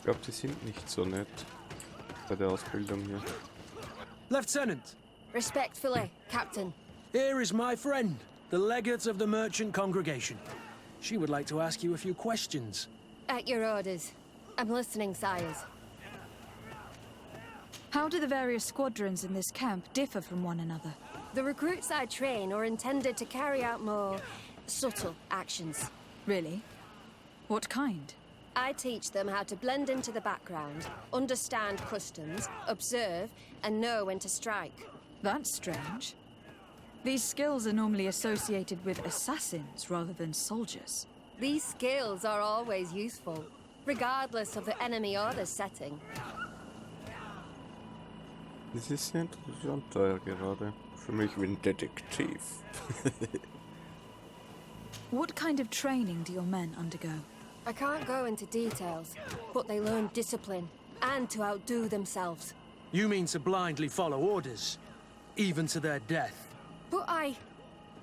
Ich glaube, die sind nicht so nett bei der Ausbildung hier. Lieutenant, Respectfully, Captain. here is my friend, the legate of the merchant congregation. She would like to ask you a few questions. At your orders. I'm listening, sires. How do the various squadrons in this camp differ from one another? The recruits I train are intended to carry out more subtle actions. Really? What kind? I teach them how to blend into the background, understand customs, observe, and know when to strike. That's strange. These skills are normally associated with assassins rather than soldiers. These skills are always useful, regardless of the enemy or the setting. Das ist sehr interessant da gerade. Für mich wie ein Detektiv. What kind of training do your men undergo? I can't go into details, but they learn discipline and to outdo themselves. You mean to blindly follow orders, even to their death? But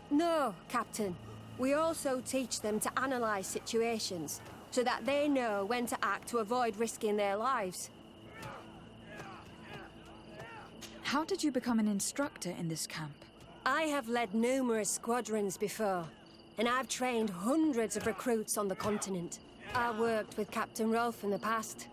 No, Captain. We also teach them to analyze situations, so that they know when to act to avoid risking their lives. How did you become an instructor in this camp? I have led numerous squadrons before, and I've trained hundreds of recruits on the continent. I worked with Captain Rolfe in the past,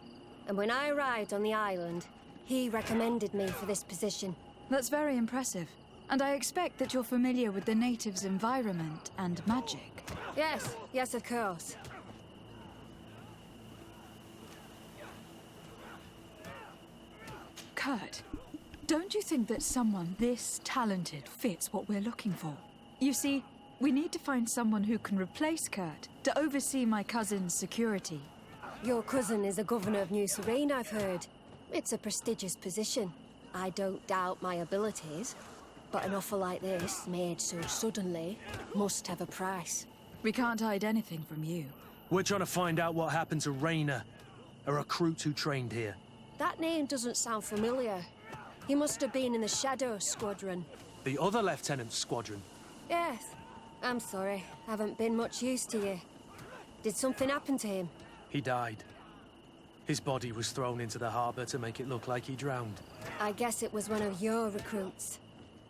and when I arrived on the island, he recommended me for this position. That's very impressive. And I expect that you're familiar with the natives' environment and magic. Yes, of course. Kurt, don't you think that someone this talented fits what we're looking for? You see, we need to find someone who can replace Kurt to oversee my cousin's security. Your cousin is the governor of New Serene, I've heard. It's a prestigious position. I don't doubt my abilities. But an offer like this, made so suddenly, must have a price. We can't hide anything from you. We're trying to find out what happened to Rainer, a recruit who trained here. That name doesn't sound familiar. He must have been in the Shadow Squadron. The other lieutenant's squadron. Yes. I'm sorry. Haven't been much use to you. Did something happen to him? He died. His body was thrown into the harbor to make it look like he drowned. I guess it was one of your recruits.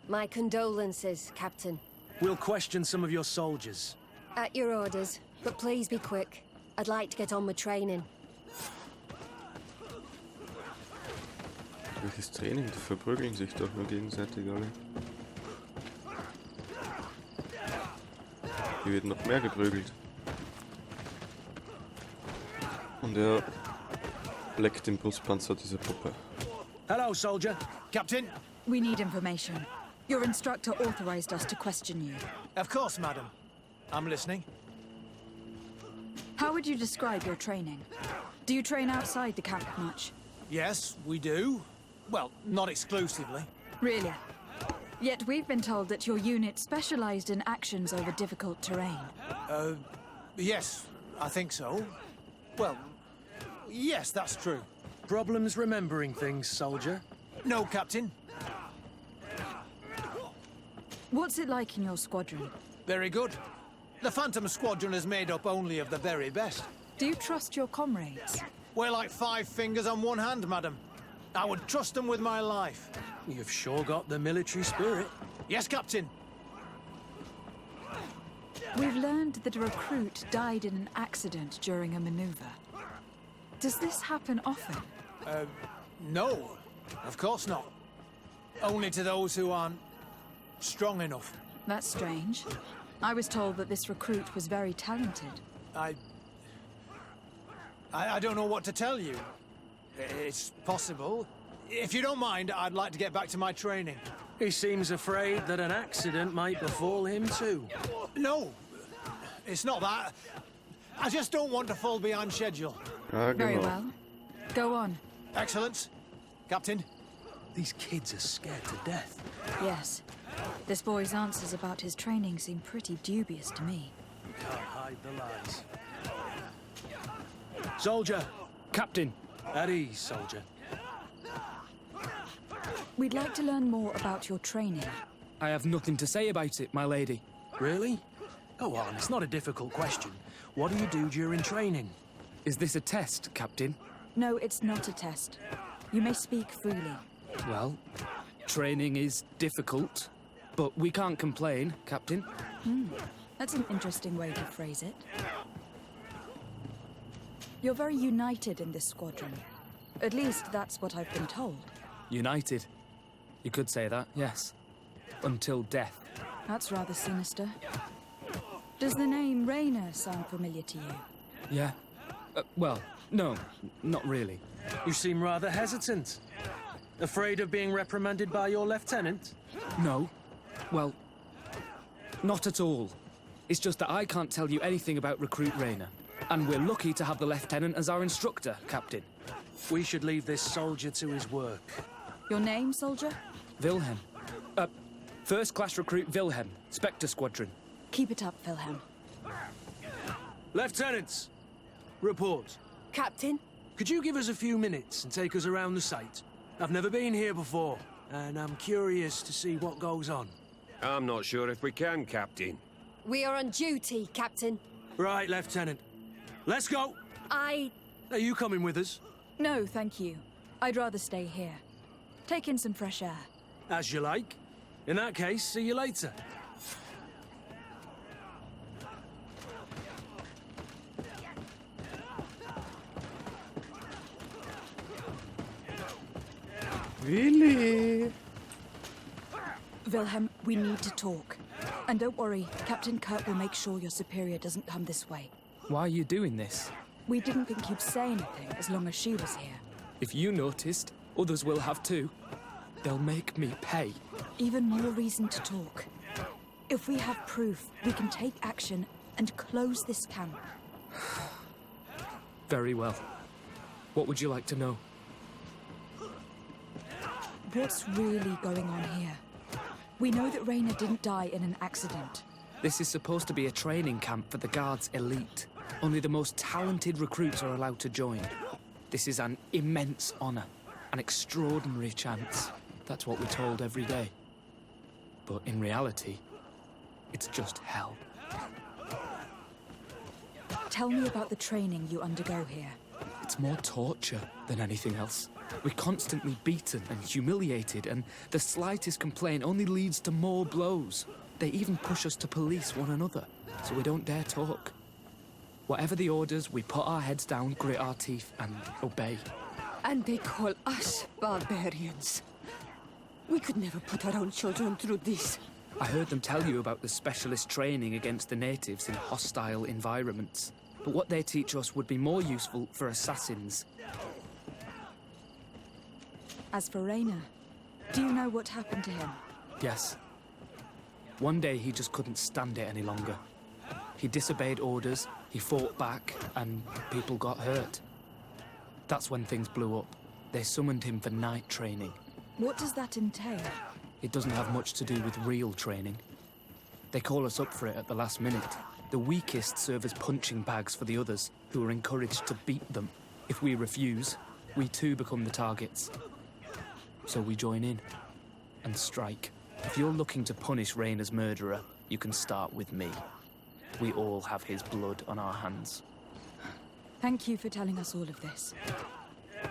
My condolences, Captain. We'll question some of your soldiers. At your orders, but please be quick. I'd like to get on with training. Welches Training? Die verprügeln sich doch nur gegenseitig alle. Hier wird noch mehr geprügelt. Und er leckt den Brustpanzer dieser Puppe. Hello, soldier. Captain? We need information. Your instructor authorized us to question you. Of course, madam. I'm listening. How would you describe your training? Do you train outside the camp much? Yes, we do. Well, not exclusively. Really? Yet we've been told that your unit specialized in actions over difficult terrain. Yes, I think so. Well, yes, that's true. Problems remembering things, soldier? No, Captain. What's it like in your squadron? Very good. The Phantom Squadron is made up only of the very best. Do you trust your comrades? We're like 5 fingers on one hand, madam. I would trust them with my life. You've sure got the military spirit. Yes, Captain. We've learned that a recruit died in an accident during a maneuver. Does this happen often? No, of course not. Only to those who aren't strong enough. That's strange. I was told that this recruit was very talented. I don't know what to tell you. It's possible. If you don't mind, I'd like to get back to my training. He seems afraid that an accident might befall him too. No, it's not that. I just don't want to fall behind schedule. Very well. Go on. Excellence. Captain. These kids are scared to death. Yes. This boy's answers about his training seem pretty dubious to me. You can't hide the lies. Soldier! Captain! At ease, soldier. We'd like to learn more about your training. I have nothing to say about it, my lady. Really? Go on, it's not a difficult question. What do you do during training? Is this a test, Captain? No, it's not a test. You may speak freely. Well, training is difficult, but we can't complain, Captain. That's an interesting way to phrase it. You're very united in this squadron. At least that's what I've been told. United. You could say that, yes. Until death. That's rather sinister. Does the name Rainer sound familiar to you? Yeah. Well, no, not really. You seem rather hesitant. Afraid of being reprimanded by your lieutenant? No. Well, not at all. It's just that I can't tell you anything about Recruit Rainer. And we're lucky to have the Lieutenant as our instructor, Captain. We should leave this soldier to his work. Your name, soldier? Wilhelm. First Class Recruit Wilhelm, Spectre Squadron. Keep it up, Wilhelm. Lieutenants, report. Captain? Could you give us a few minutes and take us around the site? I've never been here before, and I'm curious to see what goes on. I'm not sure if we can, Captain. We are on duty, Captain. Right, Lieutenant. Let's go. I... Are you coming with us? No, thank you. I'd rather stay here. Take in some fresh air. As you like. In that case, see you later. Really? Wilhelm, we need to talk. And don't worry, Captain Kurt will make sure your superior doesn't come this way. Why are you doing this? We didn't think you'd say anything as long as she was here. If you noticed, others will have too. They'll make me pay. Even more reason to talk. If we have proof, we can take action and close this camp. Very well. What would you like to know? What's really going on here? We know that Rainer didn't die in an accident. This is supposed to be a training camp for the Guard's elite. Only the most talented recruits are allowed to join. This is an immense honor, an extraordinary chance. That's what we're told every day. But in reality, it's just hell. Tell me about the training you undergo here. It's more torture than anything else. We're constantly beaten and humiliated, and the slightest complaint only leads to more blows. They even push us to police one another, so we don't dare talk. Whatever the orders, we put our heads down, grit our teeth, and obey. And they call us barbarians. We could never put our own children through this. I heard them tell you about the specialist training against the natives in hostile environments. But what they teach us would be more useful for assassins. As for Rainer, do you know what happened to him? Yes. One day he just couldn't stand it any longer. He disobeyed orders, he fought back, and people got hurt. That's when things blew up. They summoned him for night training. What does that entail? It doesn't have much to do with real training. They call us up for it at the last minute. The weakest serve as punching bags for the others, who are encouraged to beat them. If we refuse, we too become the targets. So we join in and strike. If you're looking to punish Rainer's murderer, you can start with me. We all have his blood on our hands. Thank you for telling us all of this.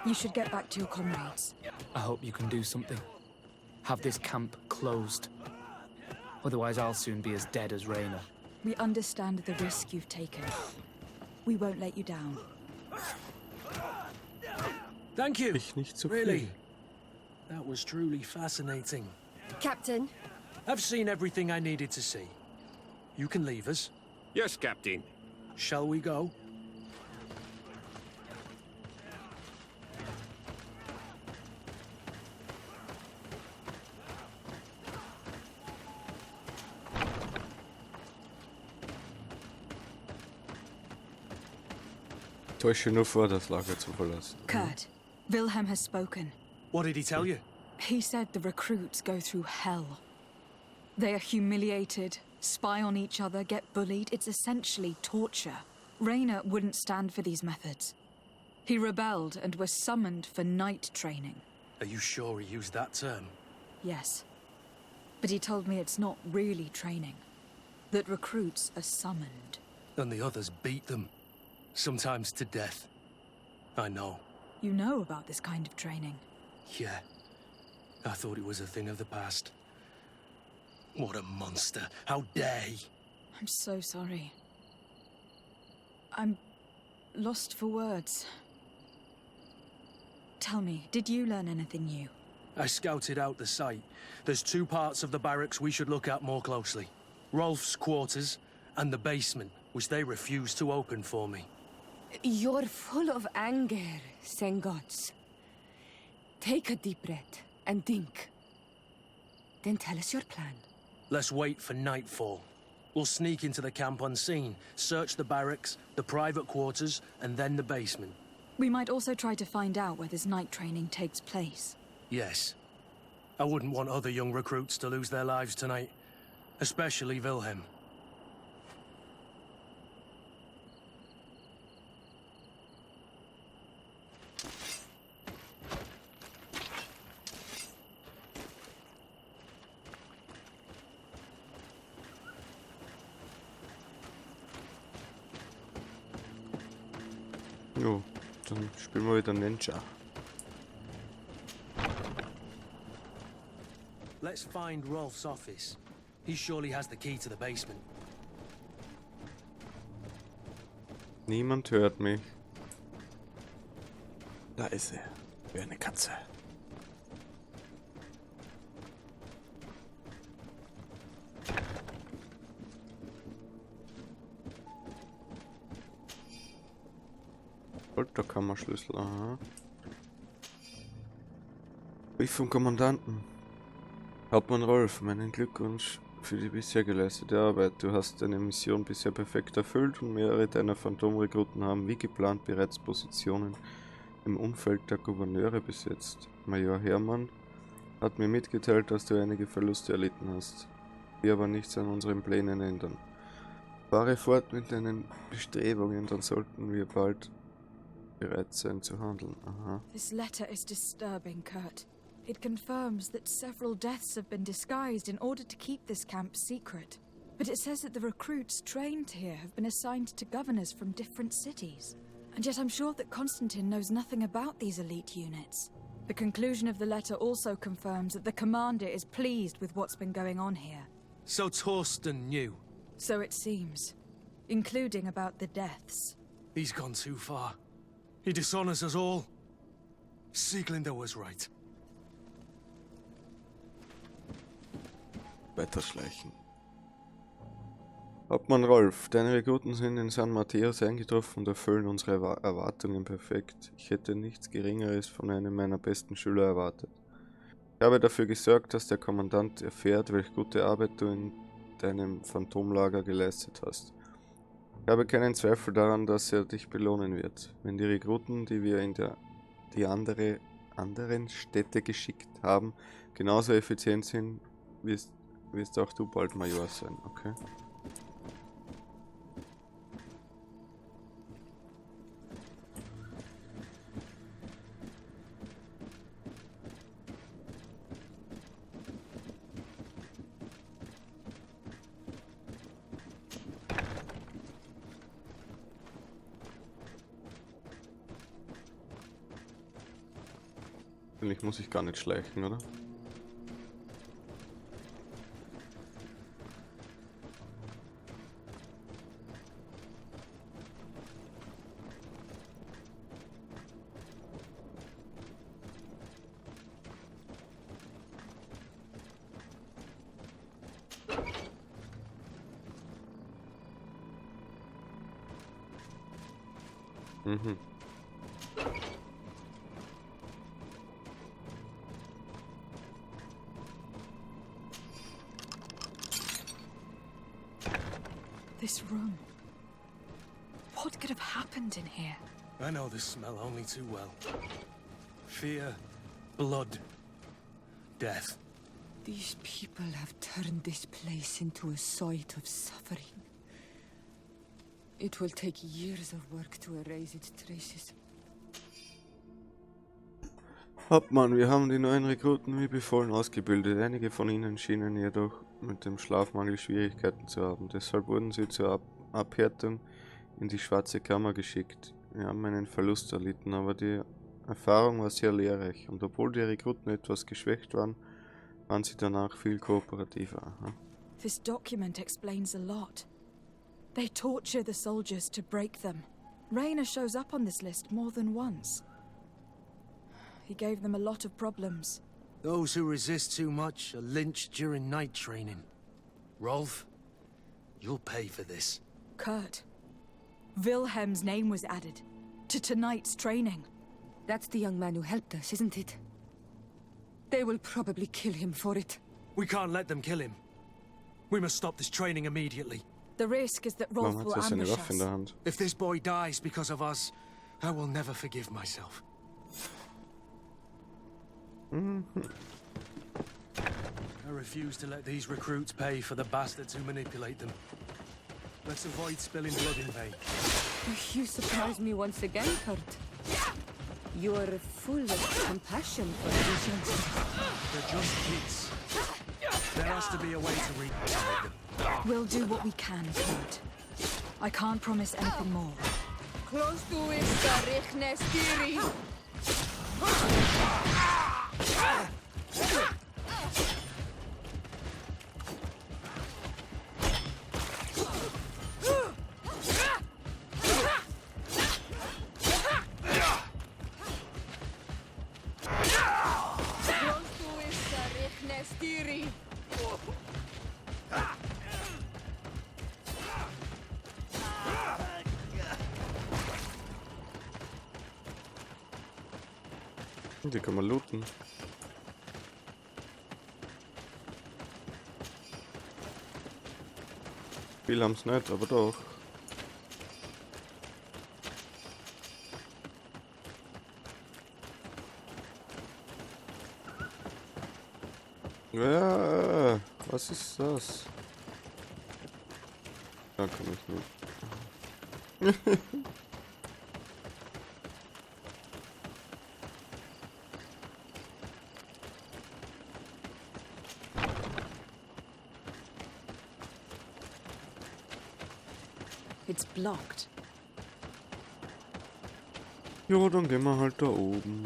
You should get back to your comrades. I hope you can do something. Have this camp closed. Otherwise, I'll soon be as dead as Rainer. We understand the risk you've taken. We won't let you down. Thank you. Ich nicht zu Really. viel. That was truly fascinating. Captain? I've seen everything I needed to see. You can leave us. Yes, Captain. Shall we go? Täusche nur vor, das Lager zu verlassen. Kurt, Wilhelm has spoken. What did he tell you? He said the recruits go through hell. They are humiliated, spy on each other, get bullied. It's essentially torture. Rainer wouldn't stand for these methods. He rebelled and was summoned for night training. Are you sure he used that term? Yes. But he told me it's not really training. That recruits are summoned. And the others beat them. Sometimes to death. I know. You know about this kind of training. Yeah. I thought it was a thing of the past. What a monster. How dare he? I'm so sorry. I'm lost for words. Tell me, did you learn anything new? I scouted out the site. There's 2 parts of the barracks we should look at more closely. Rolf's quarters and the basement, which they refused to open for me. You're full of anger, Sengots. Take a deep breath and think. Then tell us your plan. Let's wait for nightfall. We'll sneak into the camp unseen, search the barracks, the private quarters, and then the basement. We might also try to find out where this night training takes place. Yes. I wouldn't want other young recruits to lose their lives tonight. Especially Wilhelm. Jo, dann spielen wir wieder Ninja. Let's find Rolf's office. He surely has the key to the basement. Niemand hört mich. Da ist er. Wie eine Katze. Folterkammerschlüssel, aha. Brief vom Kommandanten. Hauptmann Rolf, meinen Glückwunsch für die bisher geleistete Arbeit. Du hast deine Mission bisher perfekt erfüllt und mehrere deiner Phantomrekruten haben wie geplant bereits Positionen im Umfeld der Gouverneure besetzt. Major Hermann hat mir mitgeteilt, dass du einige Verluste erlitten hast, die aber nichts an unseren Plänen ändern. Fahre fort mit deinen Bestrebungen, dann sollten wir bald bereit sein zu handeln. Aha. This letter is disturbing, Kurt. It confirms that several deaths have been disguised in order to keep this camp secret. But it says that the recruits trained here have been assigned to governors from different cities. And yet I'm sure that Constantine knows nothing about these elite units. The conclusion of the letter also confirms that the commander is pleased with what's been going on here. So Torsten knew. So it seems. Including about the deaths. He's gone too far. He dishonors us all. Sieglinder was right. Weiterschleichen. Hauptmann Rolf, deine Rekruten sind in San Mateos eingetroffen und erfüllen unsere Erwartungen perfekt. Ich hätte nichts Geringeres von einem meiner besten Schüler erwartet. Ich habe dafür gesorgt, dass der Kommandant erfährt, welche gute Arbeit du in deinem Phantomlager geleistet hast. Ich habe keinen Zweifel daran, dass er dich belohnen wird. Wenn die Rekruten, die wir in die anderen Städte geschickt haben, genauso effizient sind, wirst auch du bald Major sein, okay? Eigentlich muss ich gar nicht schleichen, oder? Mhm. This room. What could have happened in here? I know this smell only too well. Fear, blood, death. These people have turned this place into a site of suffering. It will take years of work to erase its traces. Hauptmann, wir haben die neuen Rekruten wie befohlen ausgebildet. Einige von ihnen schienen jedoch mit dem Schlafmangel Schwierigkeiten zu haben. Deshalb wurden sie zur Abhärtung in die Schwarze Kammer geschickt. Wir haben einen Verlust erlitten, aber die Erfahrung war sehr lehrreich und obwohl die Rekruten etwas geschwächt waren, waren sie danach viel kooperativer. Aha. This document explains a lot. They torture the soldiers to break them. Rayner shows up on this list more than once. He gave them a lot of problems. Those who resist too much are lynched during night training. Rolf, you'll pay for this. Kurt, Wilhelm's name was added to tonight's training. That's the young man who helped us, isn't it? They will probably kill him for it. We can't let them kill him. We must stop this training immediately. The risk is that Rolf Warum hat will er seine ambush Waffe in us. der Hand? If this boy dies because of us, I will never forgive myself. I refuse to let these recruits pay for the bastards who manipulate them. Let's avoid spilling blood in vain. You surprise me once again, Kurt. You're full of compassion for these youngsters. They're just kids. There has to be a way to rehabilitate them. We'll do what we can, Kurt. I can't promise anything more. Close to it, Rechne Stiri. Die kann man looten. Viel haben's nicht, aber doch. Ja, was ist das? Da kann ich nicht. It's blocked. Jo, dann gehen wir halt da oben.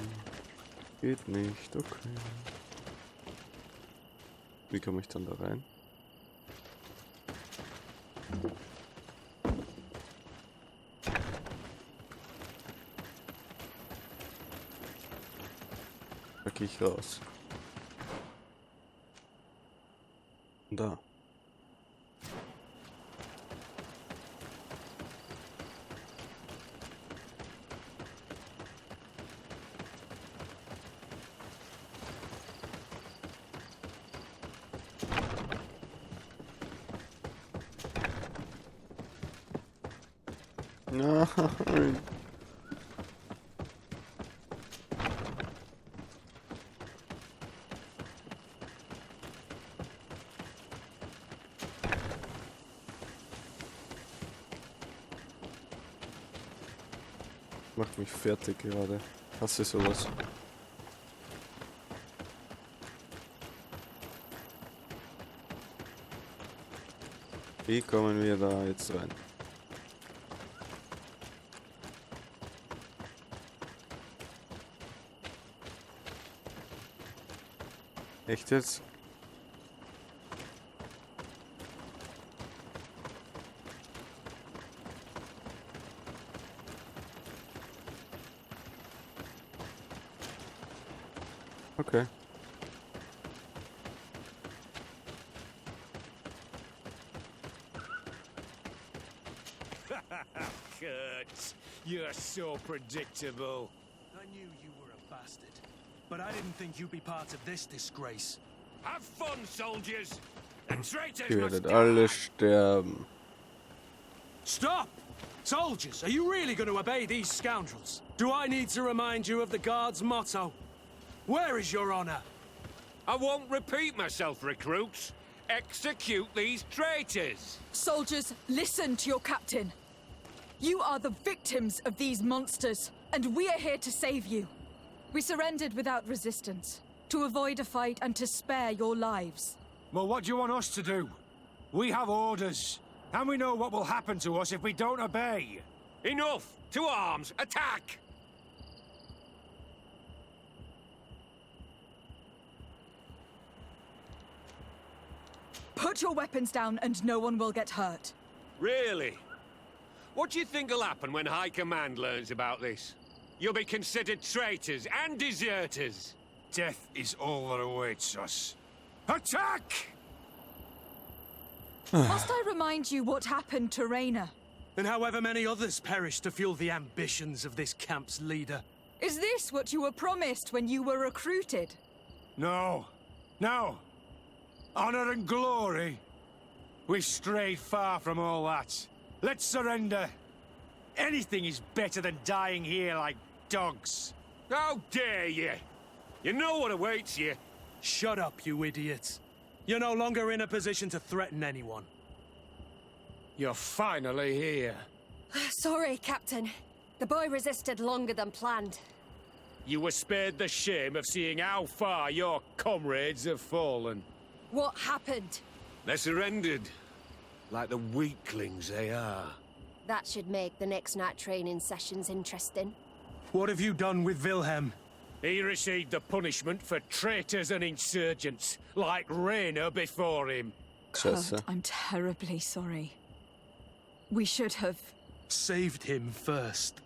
Geht nicht, okay. Wie komme ich dann da rein? Da gehe ich raus. Da. Nein. Macht mich fertig gerade. Hasse sowas. Wie kommen wir da jetzt rein? Echt jetzt? Okay. Kurt, you're so predictable. I knew you were a bastard, but I didn't think you'd be part of this disgrace. Have fun, soldiers. The traitors Ihr must werdet die. alle sterben. Stop! Soldiers, are you really going to obey these scoundrels? Do I need to remind you of the Guard's motto? Where is your honor? I won't repeat myself, recruits. Execute these traitors. Soldiers, listen to your captain. You are the victims of these monsters, and we are here to save you. We surrendered without resistance, to avoid a fight and to spare your lives. Well, what do you want us to do? We have orders, and we know what will happen to us if we don't obey. Enough! To arms! Attack! Put your weapons down and no one will get hurt. Really? What do you think will happen when High Command learns about this? You'll be considered traitors and deserters. Death is all that awaits us. Attack! Must I remind you what happened to Raina? And however many others perished to fuel the ambitions of this camp's leader. Is this what you were promised when you were recruited? No. No. Honor and glory. We've strayed far from all that. Let's surrender. Anything is better than dying here like dogs. How dare you? You know what awaits you. Shut up, you idiots. You're no longer in a position to threaten anyone. You're finally here. Sorry, Captain. The boy resisted longer than planned. You were spared the shame of seeing how far your comrades have fallen. What happened? They surrendered, like the weaklings they are. That should make the next night training sessions interesting. What have you done with Wilhelm? He received the punishment for traitors and insurgents, like Raina before him. Scheiße. Kurt, I'm terribly sorry. We should have... Saved him first.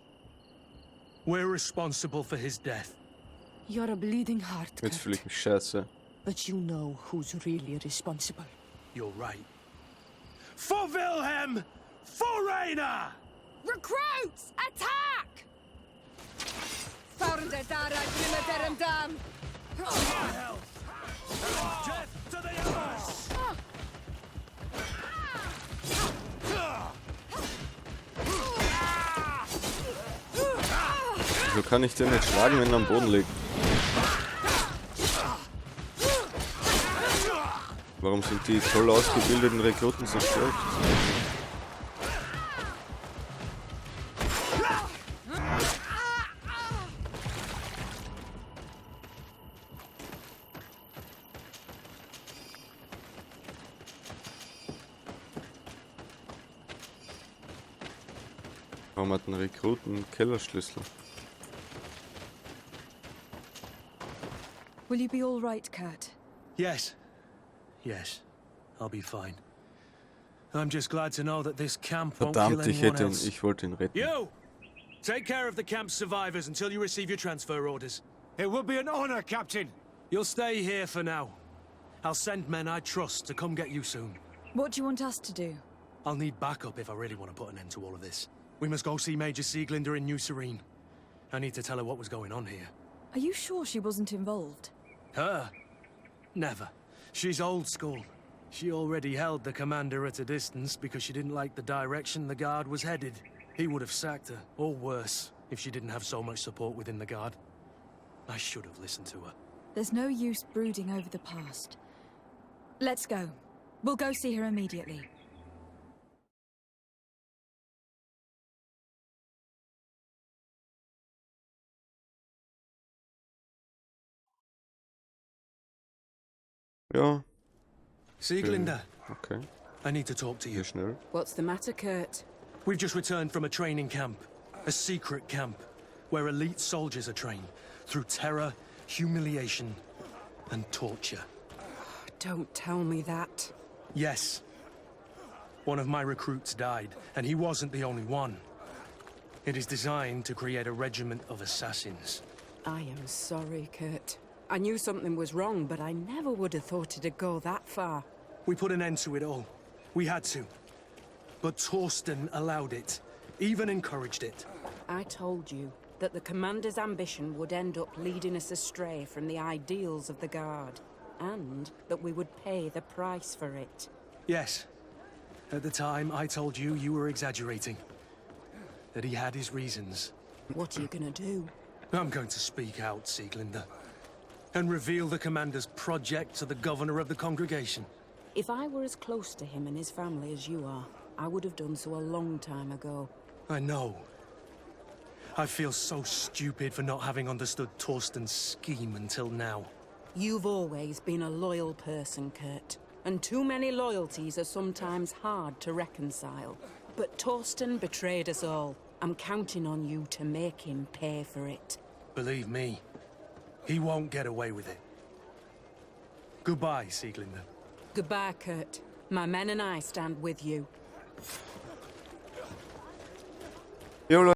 We're responsible for his death. You're a bleeding heart, Jetzt fühle ich Kurt. mich scheiße. But you know who's really responsible. You're right. For Wilhelm! For Raina! Recruits! Attack! Founded Dara Grimmer Dam. Death to the others! Wieso kann ich den nicht schlagen, wenn er am Boden liegt? Warum sind die toll ausgebildeten Rekruten so schlecht? Warum hat ein Rekruten einen Kellerschlüssel? Will you be all right, Kurt? Yes. Yes. I'll be fine. I'm just glad to know that this camp won't kill Verdammt, anyone else. ich wollte ihn retten. You! Take care of the camp's survivors until you receive your transfer orders. It will be an honor, Captain. You'll stay here for now. I'll send men I trust to come get you soon. What do you want us to do? I'll need backup if I really want to put an end to all of this. We must go see Major Sieglinder in New Serene. I need to tell her what was going on here. Are you sure she wasn't involved? Her? Never. She's old school. She already held the commander at a distance because she didn't like the direction the Guard was headed. He would have sacked her, or worse, if she didn't have so much support within the Guard. I should have listened to her. There's no use brooding over the past. Let's go. We'll go see her immediately. Ja, Sieglinder, okay. I need to talk to you. Sehr schnell. What's the matter, Kurt? We've just returned from a training camp. A secret camp, where elite soldiers are trained through terror, humiliation, and torture. Don't tell me that. Yes. One of my recruits died, and he wasn't the only one. It is designed to create a regiment of assassins. I am sorry, Kurt. I knew something was wrong, but I never would have thought it'd go that far. We put an end to it all. We had to. But Torsten allowed it, even encouraged it. I told you that the Commander's ambition would end up leading us astray from the ideals of the Guard, and that we would pay the price for it. Yes. At the time, I told you you were exaggerating. That he had his reasons. What are you gonna do? I'm going to speak out, Sieglinder. And reveal the Commander's project to the Governor of the congregation. If I were as close to him and his family as you are, I would have done so a long time ago. I know. I feel so stupid for not having understood Torsten's scheme until now. You've always been a loyal person, Kurt. And too many loyalties are sometimes hard to reconcile. But Torsten betrayed us all. I'm counting on you to make him pay for it. Believe me, he won't get away with it. Goodbye, Sieglinder. Goodbye, Kurt. My men and I stand with you. Jo,